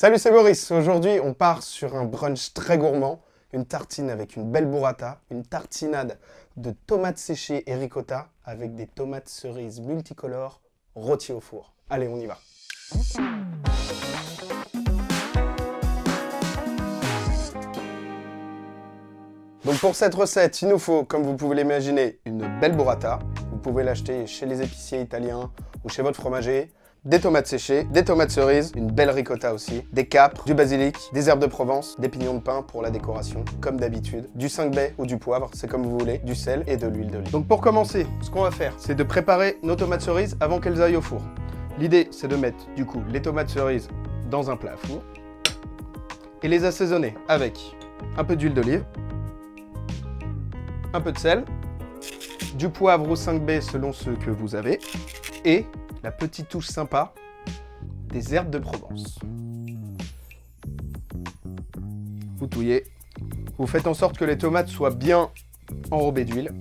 Salut, c'est Boris. Aujourd'hui, on part sur un brunch très gourmand. Une tartine avec une belle burrata, une tartinade de tomates séchées et ricotta avec des tomates cerises multicolores rôties au four. Allez, on y va. Donc pour cette recette, il nous faut, comme vous pouvez l'imaginer, une belle burrata. Vous pouvez l'acheter chez les épiciers italiens ou chez votre fromager. Des tomates séchées, des tomates cerises, une belle ricotta aussi, des capres, du basilic, des herbes de Provence, des pignons de pin pour la décoration, comme d'habitude, du 5 baies ou du poivre, c'est comme vous voulez, du sel et de l'huile d'olive. Donc pour commencer, ce qu'on va faire, c'est de préparer nos tomates cerises avant qu'elles aillent au four. L'idée, c'est de mettre du coup les tomates cerises dans un plat à four et les assaisonner avec un peu d'huile d'olive, un peu de sel, du poivre ou 5 baies selon ce que vous avez, et la petite touche sympa, des herbes de Provence. Vous touillez, vous faites en sorte que les tomates soient bien enrobées d'huile,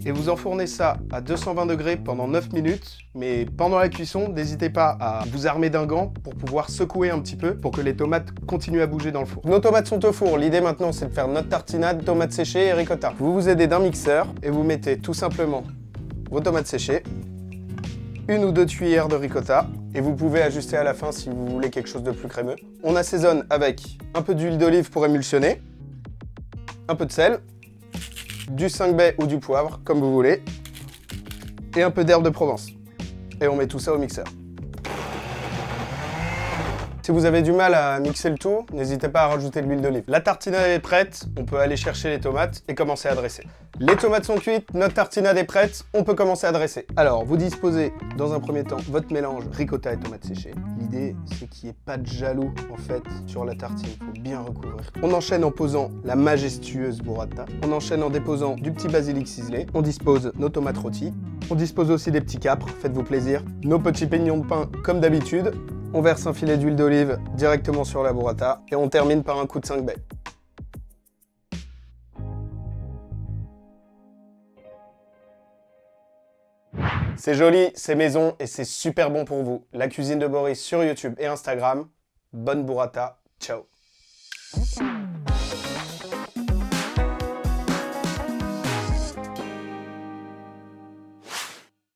et vous enfournez ça à 220 degrés pendant 9 minutes, mais pendant la cuisson, n'hésitez pas à vous armer d'un gant pour pouvoir secouer un petit peu pour que les tomates continuent à bouger dans le four. Nos tomates sont au four, l'idée maintenant c'est de faire notre tartinade, tomates séchées et ricotta. Vous vous aidez d'un mixeur et vous mettez tout simplement vos tomates séchées, une ou deux cuillères de ricotta, et vous pouvez ajuster à la fin si vous voulez quelque chose de plus crémeux. On assaisonne avec un peu d'huile d'olive pour émulsionner, un peu de sel, du 5 baies ou du poivre, comme vous voulez, et un peu d'herbe de Provence. Et on met tout ça au mixeur. Si vous avez du mal à mixer le tout, n'hésitez pas à rajouter de l'huile d'olive. La tartinade est prête, on peut aller chercher les tomates et commencer à dresser. Les tomates sont cuites, notre tartinade est prête, on peut commencer à dresser. Alors, vous disposez dans un premier temps votre mélange ricotta et tomates séchées. L'idée, c'est qu'il n'y ait pas de jaloux en fait sur la tartine, il faut bien recouvrir. On enchaîne en posant la majestueuse burrata. On enchaîne en déposant du petit basilic ciselé. On dispose nos tomates rôties. On dispose aussi des petits capres, faites-vous plaisir. Nos petits pignons de pain comme d'habitude. On verse un filet d'huile d'olive directement sur la burrata et on termine par un coup de 5 baies. C'est joli, c'est maison et c'est super bon pour vous. La cuisine de Boris sur YouTube et Instagram. Bonne burrata, ciao.